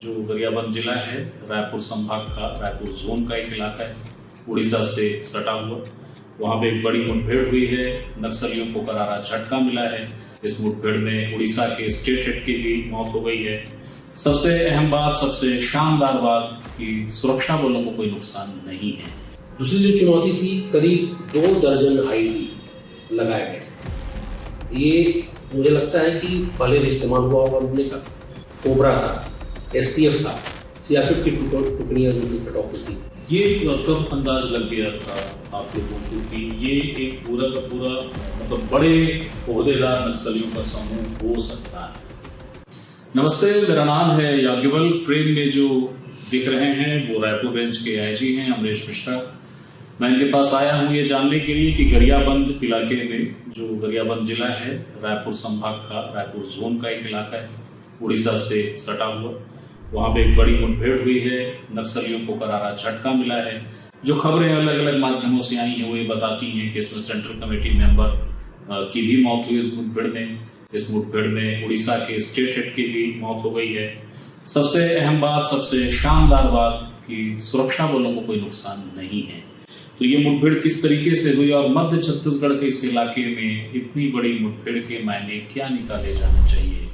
जो गरियाबंद जिला है, रायपुर संभाग का, रायपुर जोन का एक इलाका है, उड़ीसा से सटा हुआ। वहाँ पे एक बड़ी मुठभेड़ हुई है, नक्सलियों को करारा झटका मिला है। इस मुठभेड़ में उड़ीसा के स्टेट हेड की भी मौत हो गई है। सबसे अहम बात, सबसे शानदार बात कि सुरक्षा बलों को कोई नुकसान नहीं है। दूसरी जो चुनौती थी, करीब 2 दर्जन आईडी लगाए गए। ये मुझे लगता है कि पहले भी इस्तेमाल हुआ होगा उनने का। कोबरा था, एसटीएफ था, सीआरपीएफ की टुकड़ियां जो कट ऑफ थी। ये कब अंदाज लग गया था आप लोगों को कि ये एक पूरा का पूरा मतलब बड़े ओहदेदार नक्सलियों का समूह हो सकता है? नमस्ते, मेरा नाम है याज्ञवल। फ्रेम में जो दिख रहे हैं वो रायपुर रेंज के आईजी हैं अमरेश मिश्रा। मैं इनके पास आया हूँ ये जानने के लिए कि गरियाबंद इलाके में, जो गरियाबंद जिला है, रायपुर संभाग का, रायपुर जोन का एक इलाका है, उड़ीसा से सटा हुआ। वहाँ पे एक बड़ी मुठभेड़ हुई है, नक्सलियों को करारा झटका मिला है। जो खबरें अलग अलग माध्यमों से आई हैं वो ये बताती हैं कि इसमें सेंट्रल कमेटी मेंबर की भी मौत हुई इस मुठभेड़ में। इस मुठभेड़ में उड़ीसा के स्टेट हेड की भी मौत हो गई है। सबसे अहम बात, सबसे शानदार बात कि सुरक्षा बलों को कोई नुकसान नहीं है। तो ये मुठभेड़ किस तरीके से हुई और मध्य छत्तीसगढ़ के इस इलाके में इतनी बड़ी मुठभेड़ के मायने क्या निकाले जाने चाहिए?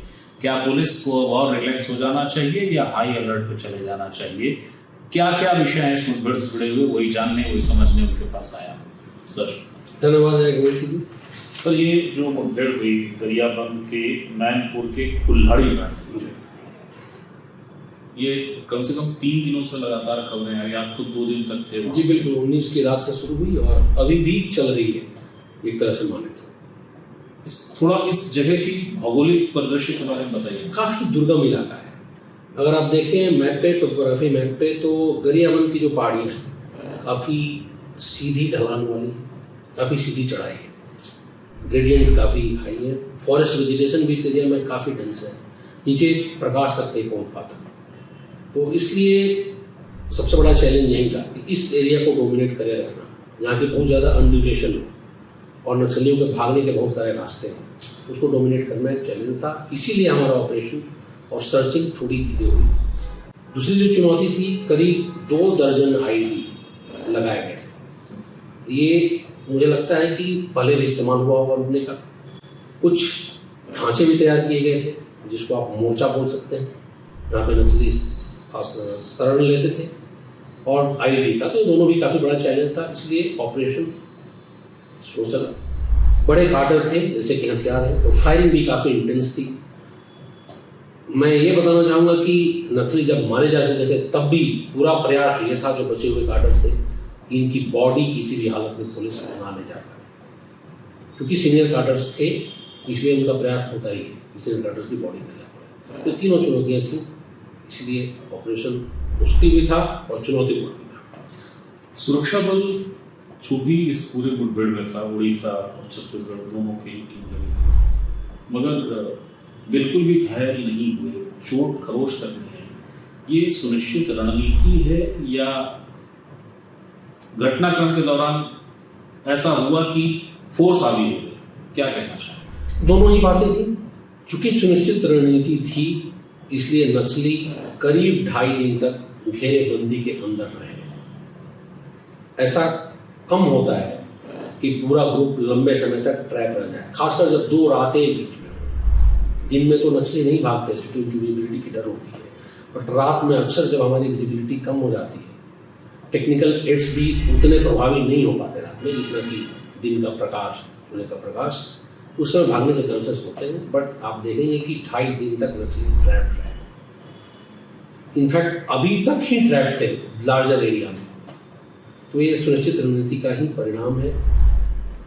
क्या पुलिस को और रिलैक्स हो जाना चाहिए या हाई अलर्ट पे चले जाना चाहिए? क्या क्या विषय है इस मुठभेड़ से जुड़े हुए, वही जानने, वही समझने उनके पास आया सर। धन्यवाद जी। सर, ये जो मुठभेड़ हुई गरियाबंद के मैनपुर के कुल्हाड़ी में, ये कम से कम 3 दिनों से लगातार खबरें आ रही। आप खुद 2 दिन तक थे जी बिल्कुल, 19 की रात से शुरू हुई और अभी भी चल रही है एक तरह से माने तो। थोड़ा इस जगह की भौगोलिक परिदृश्य के बारे में बताइए। काफ़ी दुर्गम इलाका है। अगर आप देखें मैप पे, टोपोग्राफी मैप पे, तो गरियाबंद की जो पहाड़ियाँ हैं काफ़ी सीधी ढलान वाली, काफ़ी सीधी चढ़ाई है, ग्रेडियंट काफ़ी हाई है। फॉरेस्ट वेजिटेशन भी इस एरिया में काफ़ी डेंस है, नीचे प्रकाश तक नहीं पहुँच पाता। तो इसलिए सबसे बड़ा चैलेंज यही था कि इस एरिया को डोमिनेट करे रखना, यहाँ की बहुत ज़्यादा अनड्यूरेशन हो और नक्सलियों के भागने के बहुत सारे रास्ते हैं, उसको डोमिनेट करना एक चैलेंज था। इसीलिए हमारा ऑपरेशन और सर्चिंग थोड़ी धीरे हुई। दूसरी जो चुनौती थी, करीब 2 दर्जन आईडी लगाए गए। ये मुझे लगता है कि पहले भी इस्तेमाल हुआ होगा उनने का। कुछ ढांचे भी तैयार किए गए थे जिसको आप मोर्चा बोल सकते हैं, जहाँ पे नक्सली शरण लेते थे, और आईडी था। तो दोनों भी काफ़ी बड़ा चैलेंज था, इसलिए ऑपरेशन स्लो चला। बड़े कार्टर थे जैसे कि हथियार है, तो फायरिंग भी काफ़ी इंटेंस थी। मैं ये बताना चाहूँगा कि नक्सली जब मारे जा चुके थे तब भी पूरा प्रयास ये था, जो बचे हुए कार्टर्स थे, कि इनकी बॉडी किसी भी हालत में पुलिस ना ले जा पाए। क्योंकि सीनियर कार्टर्स थे इसलिए उनका प्रयास होता ही है सीनियर कार्टर्स की बॉडी ले जा पाए। तो तीनों चुनौतियाँ थी, इसलिए ऑपरेशन मुश्किल भी था और चुनौतीपूर्ण भी था। सुरक्षा बल जो भी इस पूरे मुठभेड़ में था, उड़ीसा और छत्तीसगढ़ दोनों की टीम लगी थी, मगर बिल्कुल भी घायल नहीं हुए, चोट खरोश तक नहीं है। ये सुनिश्चित रणनीति है या घटनाक्रम के दौरान ऐसा हुआ कि फोर्स आगे हो गई? क्या कहना चाहें? दोनों ही बातें थी। चूंकि सुनिश्चित रणनीति थी, इसलिए नक्सली करीब 2.5 दिन तक घेरेबंदी के अंदर रहे। ऐसा कम होता है कि पूरा ग्रुप लंबे समय तक ट्रैप रह जाए, खासकर जब 2 रातें बीच में हो। दिन में तो नक्सली नहीं भागते क्योंकि विजिबिलिटी की डर होती है, बट रात में अक्सर जब हमारी विजिबिलिटी कम हो जाती है, टेक्निकल एड्स भी उतने प्रभावी नहीं हो पाते रात में जितना कि दिन का प्रकाश, सूर्य का प्रकाश, उस समय भागने के चांसेस होते हैं। बट आप देखेंगे कि 2.5 दिन तक नक्सली ट्रैप रहे। इनफैक्ट अभी तक ही ट्रैप थे लार्जर एरिया में। तो ये सुनिश्चित रणनीति का ही परिणाम है।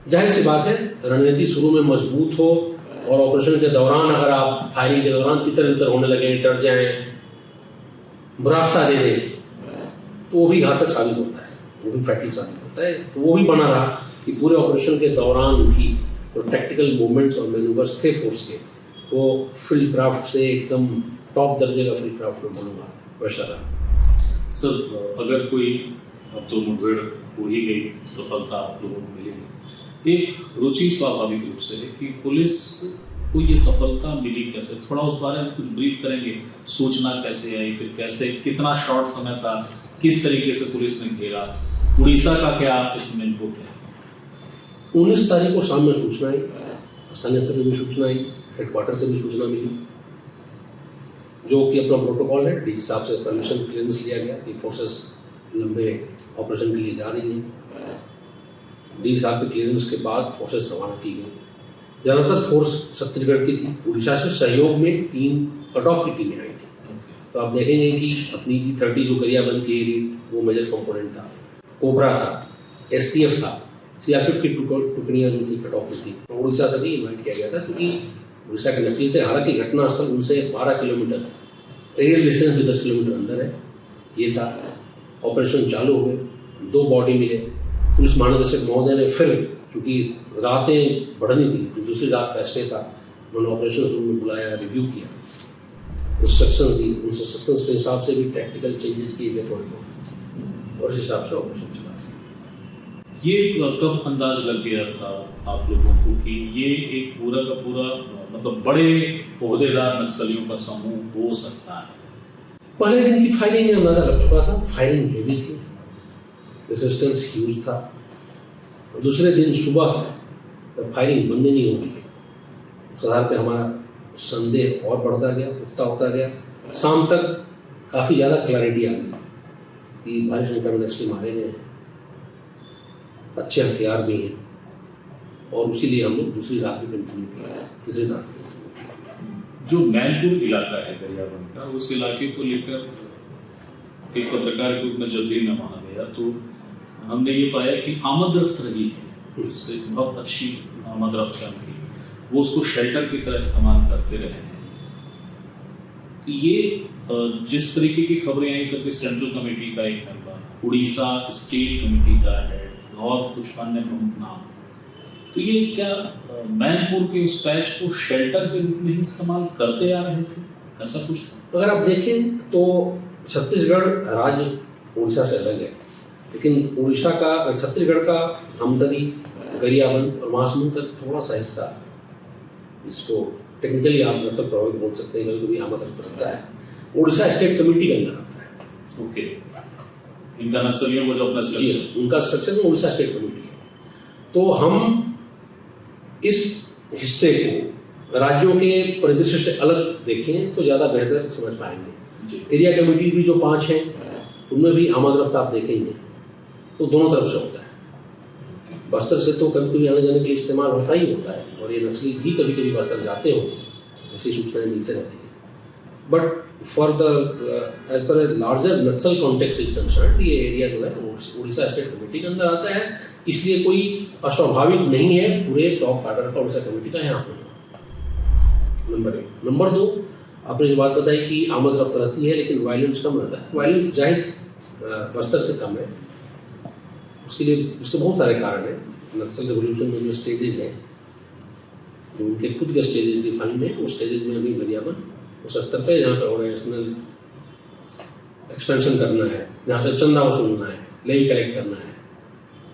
जाहिर सी बात है, रणनीति शुरू में मजबूत हो और ऑपरेशन के दौरान अगर आप फायरिंग के दौरान तितर बितर होने लगे, डर जाएं, भ्रास्ता दे दें, तो वो भी घातक साबित होता है, वो भी फैटल साबित होता है। तो वो भी बना रहा कि पूरे ऑपरेशन के दौरान भी जो टैक्टिकल मूवमेंट्स और मैनूवर्स थे फोर्स के, वो फील्ड क्राफ्ट से एकदम टॉप दर्जे का फील्ड क्राफ्ट में बनूंगा वैसा रहा। सर, अगर कोई, अब तो मुठभेड़ हो ही गई, सफलता आप लोगों को मिलेगी, एक रुचि स्वाभाविक रूप से है कि पुलिस को ये सफलता मिली कैसे, थोड़ा उस बारे में कुछ ब्रीफ करेंगे। सूचना कैसे आई, फिर कैसे, कितना शॉर्ट समय था, किस तरीके से पुलिस ने घेरा, उड़ीसा का क्या इसमें इनपुट है? 19 तारीख को शाम में सूचना आई, स्थानीय स्तर पर भी सूचना आई, हेडक्वार्टर से भी सूचना मिली, जो कि अपना प्रोटोकॉल है। डीजी साहब से परमिशन क्लियरेंस लिया गया कि फोर्सेस लंबे ऑपरेशन के लिए जा रही हैं। डीजी साहब के क्लियरेंस के बाद फोर्सेस रवाना की गई। ज़्यादातर फोर्स छत्तीसगढ़ की थी। उड़ीसा से सहयोग में 3 कट ऑफ की टीमें आई थी। तो आप देखेंगे कि अपनी E30 जो गरियाबंद की एरिया, वो मेजर कंपोनेंट था, कोबरा था, STF था, CRPF की टुकड़ियाँ जो थी कट ऑफ में थी। तो उड़ीसा से भी इन्वाइट किया गया था, क्योंकि उड़ीसा के नक्सली थे। हालांकि घटनास्थल उनसे 12 किलोमीटर, एरियल डिस्टेंस भी 10 किलोमीटर अंदर है। ये था, ऑपरेशन चालू हुए, 2 बॉडी मिले। पुलिस महानिदेशक महोदय ने फिर, चूँकि रातें बढ़नी थी, दूसरी रात का स्टे था, उन्होंने ऑपरेशन रूम में बुलाया, रिव्यू किया, इंस्ट्रक्शन दी। उन इंस्ट्रक्शंस के हिसाब से भी टैक्टिकल चेंजेस किए गए थोड़े बहुत, और उस हिसाब से ऑपरेशन चला। ये कब अंदाज लग गया था आप लोगों को कि ये एक पूरा का पूरा मतलब बड़े ओहदेदार नक्सलियों का समूह हो सकता है? पहले दिन की फायरिंग में अंदाजा लग चुका था। फायरिंग हेवी थी, रेजिस्टेंस ह्यूज था। और दूसरे दिन सुबह जब फायरिंग बंद नहीं हो रही है, उस आधार पर हमारा संदेह और बढ़ता गया, पुख्ता होता गया। शाम तक काफ़ी ज़्यादा क्लैरिटी आ गई कि भारी संख्या में नक्सली मारे गए हैं, अच्छे हथियार भी हैं, और इसीलिए हम लोग दूसरी रात भी कंटिन्यू किया। तीसरी रात जो मैनपुर इलाका है गरियाबंद का, उस इलाके को लेकर एक पत्रकार के रूप में जब भी मैं वहाँ गया तो हमने ये पाया कि आमद रफ्त रही है, इससे बहुत अच्छी आमद रफ्त है उनकी, वो उसको शेल्टर की तरह इस्तेमाल करते रहे हैं। तो ये जिस तरीके की खबरें आई, सबके सेंट्रल कमेटी का एक मेंबर, उड़ीसा स्टेट कमेटी का है, और कुछ अन्य प्रमुख नाम, तो ये क्या मैनपुर के उस पैच को शेल्टर के रूप में ही इस्तेमाल करते आ रहे थे, ऐसा कुछ था? अगर आप देखें तो छत्तीसगढ़ राज्य उड़ीसा से अलग है, लेकिन उड़ीसा का, छत्तीसगढ़ का धमतरी, गरियाबंद और महासमुंद का थोड़ा सा हिस्सा, इसको टेक्निकली आप मतलब प्रभावित बोल सकते हैं, कभी आमद रफ्त रखता है, उड़ीसा स्टेट कमेटी के अंदर आता है। ओके, इनका नक्सलियों को जो अपना जी, उनका स्ट्रक्चर में उड़ीसा स्टेट कमेटी है। तो हम इस हिस्से को राज्यों के परिदृश्य से अलग देखें तो ज़्यादा बेहतर समझ पाएंगे। एरिया कमेटी भी जो 5 हैं, उनमें भी आमद रफ्त आप देखेंगे तो दोनों तरफ से होता है। बस्तर से तो कभी कभी आने जाने के लिए इस्तेमाल होता ही होता है, और ये नक्सली भी कभी कभी बस्तर जाते हो, ऐसी सूचनाएं मिलते रहती हैं। But for the as per larger Naxal context is concern, ये एरिया जो है उड़ीसा स्टेट कमेटी के अंदर आता है, इसलिए कोई अस्वाभाविक नहीं है पूरे टॉप कार्डर का उड़ीसा कमेटी का यहाँ पर। नंबर 1। नंबर 2, आपने जो बात बताई कि आमद रफ्त रहती है लेकिन वायलेंस कम रहता है। वायलेंस जाहिर बस्तर से कम है, उसके लिए उसके बहुत सारे कारण हैं। नक्सल रेवोल्यूशन में जो स्टेजेज हैं, जो उनके खुद के स्टेजेज डिफाइंड है, उस स्टेजेज में अभी गरियाबंद उस स्तर पर जहाँ पर ऑर्गेनाइजेशनल एक्सपेंशन करना है, जहाँ से चंदा वसूलना है, लेवी कलेक्ट करना है,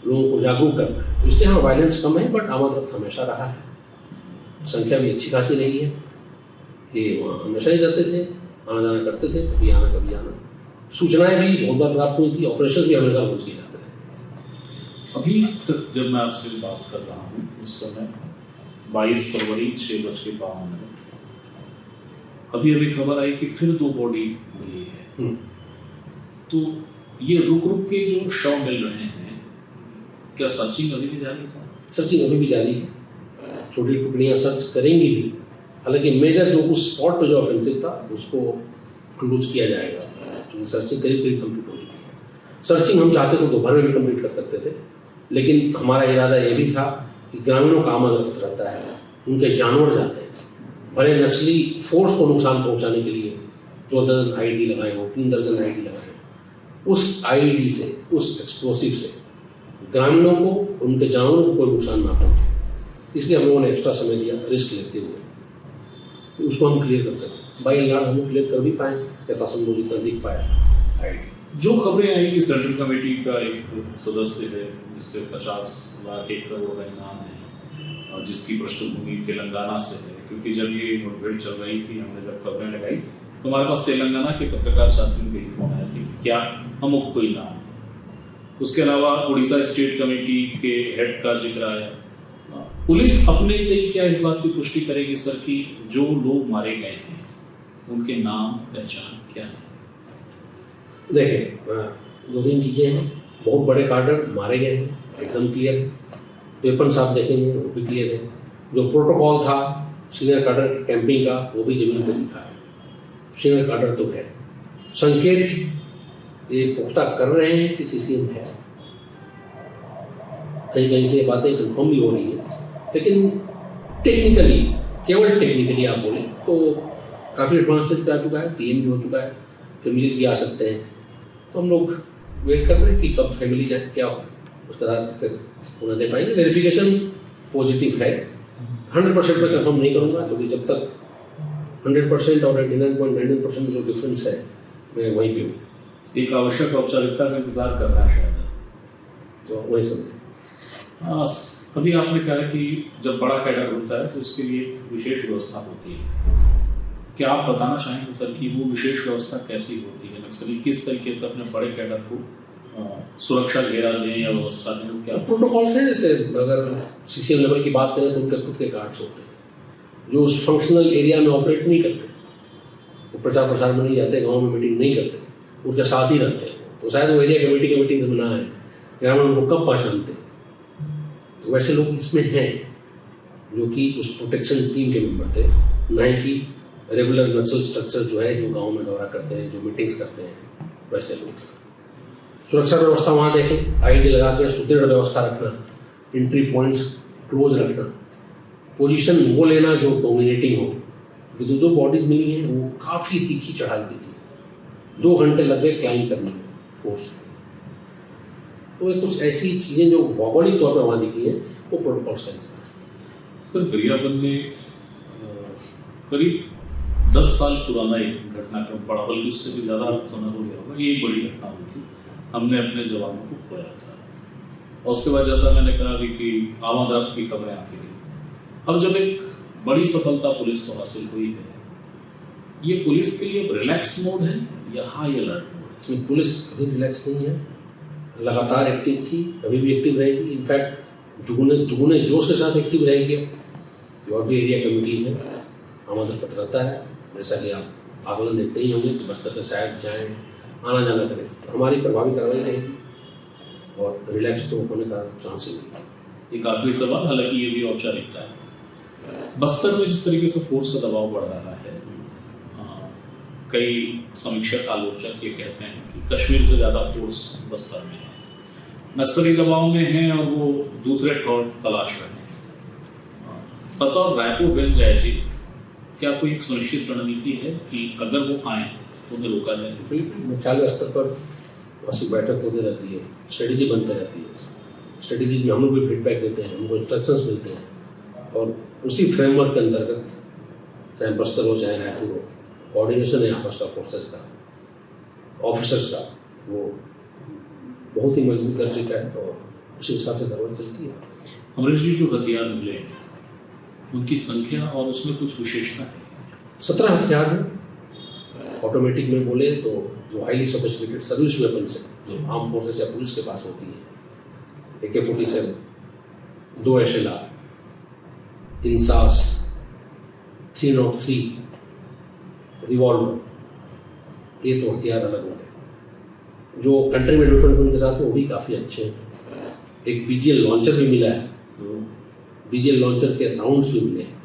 लोगों को जागरूक करना है, तो इसलिए हाँ वायलेंस कम है, बट आमद रफ्त हमेशा रहा है। संख्या भी अच्छी खासी रही है। ये वहाँ हमेशा ही रहते थे, आना जाना करते थे, कभी आना कभी जाना। सूचनाएं भी बहुत बार प्राप्त हुई थी, ऑपरेशन भी हमेशा पहुँच किए जाते रहे। अभी तक जब मैं आपसे बात कर रहा हूँ, उस समय 22 फरवरी 6:52, अभी खबर आई कि फिर 2 बॉडी मिली है। तो ये रुक रुक के जो शव मिल रहे हैं, क्या सर्चिंग अभी भी जारी है? सर्चिंग अभी भी जारी है, छोटी टुकड़ियाँ सर्च करेंगी भी। हालांकि मेजर जो उस स्पॉट पे जो ऑफेंसिव था उसको क्लोज किया जाएगा, क्योंकि सर्चिंग करीब करीब कंप्लीट हो चुकी है। सर्चिंग हम चाहते तो दोबारा भी कंप्लीट कर सकते थे, लेकिन हमारा इरादा ये भी था कि ग्रामीणों का आमद रफ्त रहता है, उनके जानवर जाते हैं। बड़े नक्सली फोर्स को नुकसान पहुंचाने के लिए 2 दर्जन आईडी लगाए हो, 3 दर्जन आईडी लगाए, उस आईडी से, उस एक्सप्लोसिव से ग्रामीणों को, उनके जानवरों को कोई नुकसान ना पहुंचे, इसलिए हम लोगों ने एक्स्ट्रा समय दिया रिस्क लेते हुए कि उसको हम क्लियर कर सकें। बाई एंड लार्ज हम लोग क्लियर कर भी पाए, यथासंभव जितना दिख पाया आईडी। जो खबरें आई कि सेंट्रल कमेटी का एक सदस्य है जिसके 50 लाख 1 करोड़ का इनाम है, जिसकी पृष्ठभूमि तेलंगाना से है, क्योंकि जब ये मुठभेड़ चल रही थी, हमने जब खबरें लगाई तो हमारे पास तेलंगाना के पत्रकार साथियों के फोन आए थे कि क्या अमुक कोई नाम है। उसके अलावा उड़ीसा स्टेट कमेटी के हेड का जिक्र आया। पुलिस अपने तय क्या इस बात की पुष्टि करेगी सर कि जो लोग मारे गए हैं उनके नाम पहचान क्या है? देखिए, दो तीन चीज़ें हैं। बहुत बड़े कार्डर मारे गए हैं, एकदम क्लियर है। वेपन्स आप देखेंगे वो भी क्लियर है। जो प्रोटोकॉल था सीनियर कार्डर कैंपिंग का वो भी जमीन पर लिखा है। सीनियर कार्डर तो है। संकेत ये पुख्ता कर रहे हैं कि सीसीएम है। कहीं कहीं से ये बातें कंफर्म भी हो रही है, लेकिन टेक्निकली, केवल टेक्निकली आप बोलें तो काफ़ी एडवांस स्टेज पे आ चुका है। पीएम भी हो चुका है, फैमिली भी आ सकते हैं। तो हम लोग वेट कर रहे हैं कि कब फैमिली जाए, क्या हो, उसके बाद फिर उन्हें दे पाएंगे। वेरिफिकेशन पॉजिटिव है। 100% में कंफर्म नहीं करूँगा, क्योंकि जब तक 100% और 99.99% जो डिफरेंस है मैं वहीं पे हूँ। एक आवश्यक औपचारिकता का इंतजार कर रहा है शायद, तो वही समझे। अभी आपने कहा कि जब बड़ा कैडर होता है तो उसके लिए विशेष व्यवस्था होती है। क्या आप बताना चाहेंगे सर कि वो विशेष व्यवस्था कैसी होती है? नक्सली किस तरीके से अपने बड़े कैडर को सुरक्षा घेरा दें या व्यवस्था दें? तो क्या प्रोटोकॉल्स हैं? जैसे अगर सीसीएम लेवल की बात करें तो उनके खुद के गार्ड्स होते हैं जो उस फंक्शनल एरिया में ऑपरेट नहीं करते। वो प्रचार प्रसार में नहीं जाते, गाँव में मीटिंग नहीं करते, उसके साथ ही रहते हैं। तो शायद वो एरिया कमेटी के मीटिंग से बना है, ग्रामीण उनको कम पहचानते हैं। तो वैसे लोग इसमें हैं जो कि उस प्रोटेक्शन टीम के मेंबर थे, न कि रेगुलर नक्सल स्ट्रक्चर जो है जो गांव में दौरा करते हैं, जो मीटिंग्स करते हैं, वैसे लोग। सुरक्षा व्यवस्था वहाँ देखें, आईडी लगा के सुदृढ़ व्यवस्था रखना, एंट्री पॉइंट्स क्लोज रखना, पोजीशन वो लेना जो डोमिनेटिंग हो। जो दो बॉडीज मिली हैं वो काफ़ी तीखी चढ़ाई दी थी, 2 घंटे लग गए क्लाइंब करने में फोर्स। तो ये कुछ ऐसी चीज़ें जो भौगोलिक तौर पर वहाँ दिखी है वो प्रोटोकॉल्स का हिस्सा है। सर, गरियाबंद में करीब 10 साल पुराना एक घटनाक्रम पड़ा, बल्कि उससे भी ज़्यादा समय हो गया होगा। ये एक बड़ी घटना हुई थी, हमने अपने जवानों को खोया था। और उसके बाद जैसा मैंने कहा अभी कि आमद की खबरें आती रही। अब जब एक बड़ी सफलता पुलिस को हासिल हुई है, ये पुलिस के लिए रिलैक्स मोड है या हाई अलर्ट मोड? पुलिस कभी रिलैक्स नहीं है, लगातार एक्टिव थी, अभी भी एक्टिव रहेगी। इनफैक्ट दुगुने जोश के साथ एक्टिव रहेगी। जो अभी एरिया कमेटी है आमंत्रण पत्र रहता है, जैसा कि आप आकलन देखते ही होंगे तो बस्तर से शायद जाएँ, आना जाना करें, तो हमारी प्रभावी कार्रवाई रहेगी और रिलैक्स तो होने का चांस ही नहीं। एक आखिरी सवाल, हालांकि ये भी औपचारिकता है। बस्तर में जिस तरीके से फोर्स का दबाव बढ़ रहा है, कई समीक्षक आलोचक ये कहते हैं कि कश्मीर से ज़्यादा फोर्स बस्तर में है, नक्सली दबाव में है और वो दूसरे ठौर तलाश रहे हैं। बतौर रायपुर रेंज आईजी क्या कोई एक सुनिश्चित रणनीति है कि अगर वो आए तो उन्हें रोका जाए? बिल्कुल, मुख्यालय स्तर पर वार्षिक बैठक होती रहती है, स्ट्रेटेजी बनती रहती है। स्ट्रेटेजीज में हम लोग भी फीडबैक देते हैं, हमको इंस्ट्रक्शंस मिलते हैं और उसी फ्रेमवर्क के अंतर्गत चाहे बस्तर हो चाहे रायपुर हो, कोऑर्डिनेशन है आपस का, फोर्सेस का, ऑफिसर्स का, वो बहुत ही मजबूत दर्जे का है और उसी हिसाब से कार्रवाई चलती है। अमरीश जी, जो हथियार मिले उनकी संख्या और उसमें कुछ विशेषता है? 17 हथियार हैं। ऑटोमेटिक में बोले तो जो हाईली सोफिस्टिकेटेड सर्विस वेपन्स है जो आर्म फोर्सेस या पुलिस के पास होती है, AK-47, 2 SLR, इंसास, 303, रिवॉल्वर, ये तो हथियार अलग हो गए। जो कंट्री में डेवलपमेंट उनके साथ में वो भी काफ़ी अच्छे हैं। एक BGL लॉन्चर भी मिला है, BGL लॉन्चर के राउंड्स भी मिले हैं।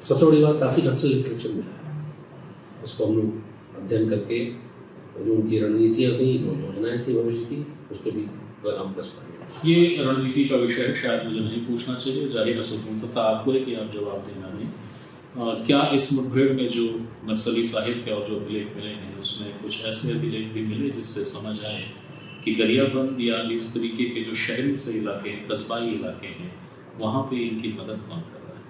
सबसे बड़ी बात, काफ़ी नक्सल लिटरेचर मिला है। उसको हम लोग अध्ययन करके जो उनकी रणनीतियाँ थी, जो योजनाएँ थी भविष्य की, उस पर भी हम प्लस पाएंगे। ये रणनीति का विषय शायद मुझे नहीं पूछना चाहिए, जाहिर स्वतंत्रता आपको है कि आप जवाब देना नहीं। क्या इस मुठभेड़ में जो नक्सली साहित्य और जो अभिलेख मिले हैं उसमें कुछ ऐसे अभिलेख भी मिले जिससे समझ आए कि गरियाबंद या इस तरीके के जो शहरी से इलाके हैं, कस्बाई इलाके हैं, वहाँ पे इनकी मदद कौन कर रहा है?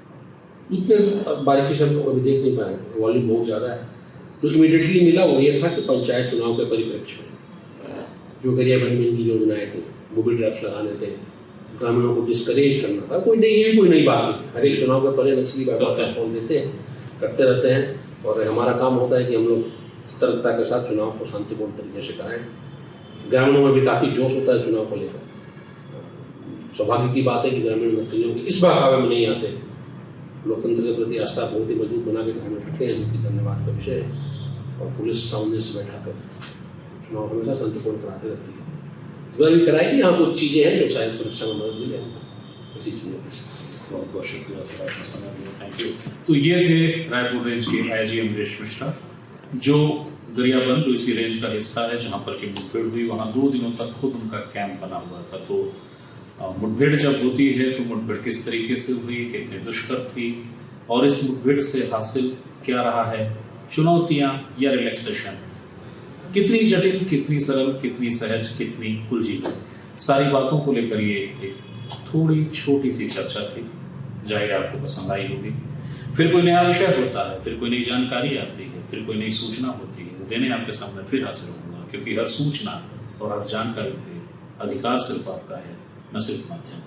इतने बारीकी से हम लोग अभी देख नहीं पाए, वॉल्यूम बहुत ज़्यादा है। जो इमीडिएटली मिला वो ये था कि पंचायत चुनाव के परिप्रेक्ष्य में जो गरियाबंद में इनकी योजनाएँ थी, बूबी ट्रैप्स लगाने थे, ग्रामीणों को डिस्करेज करना था। कोई नहीं, ये भी कोई नई बात नहीं। हर एक चुनाव के पहले नक्सली बात खोल देते हैं, करते रहते हैं, और हमारा काम होता है कि हम लोग सतर्कता के साथ चुनाव को शांतिपूर्ण तरीके से कराएं। ग्रामीणों में भी काफ़ी जोश होता है चुनाव को लेकर। सौभाग्य की बात है कि ग्रामीण नक्सलियों के इस बहकावे में नहीं आते। लोकतंत्र के प्रति आस्था बहुत ही मजबूत बना के ग्रामीण रखे हैं, जो कि धन्यवाद का विषय है। और पुलिस सामने से बैठाकर चुनाव हमेशा शांतिपूर्ण कराते रहती है। इस बार भी कराएगी। यहाँ कुछ चीज़ें हैं जो शायद सुरक्षा में मदद मिले, इसी चीज़ों की। बहुत बहुत शुक्रिया सर, आपका समय दिया, थैंक यू। तो ये थे रायपुर रेंज के आईजी अमरीश मिश्रा, जो गरियाबंद, जो इसी रेंज का हिस्सा है जहाँ पर की मुठभेड़ हुई, वहाँ 2 दिनों तक खुद उनका कैंप बना हुआ था। तो मुठभेड़ जब होती है तो मुठभेड़ किस तरीके से हुई, कितनी दुष्कर थी, और इस मुठभेड़ से हासिल क्या रहा है, चुनौतियाँ या रिलैक्सेशन, कितनी जटिल, कितनी सरल, कितनी सहज, कितनी उलझी, सारी बातों को लेकर ये एक थोड़ी छोटी सी चर्चा थी। जाहिर आपको पसंद आई होगी। फिर कोई नया विषय होता है, फिर कोई नई जानकारी आती है, फिर कोई नई सूचना होती है, वो देने आपके सामने फिर हाजिर होगा, क्योंकि हर सूचना और हर जानकारी पे अधिकार सिर्फ आपका है, न सिर्फ माध्यम।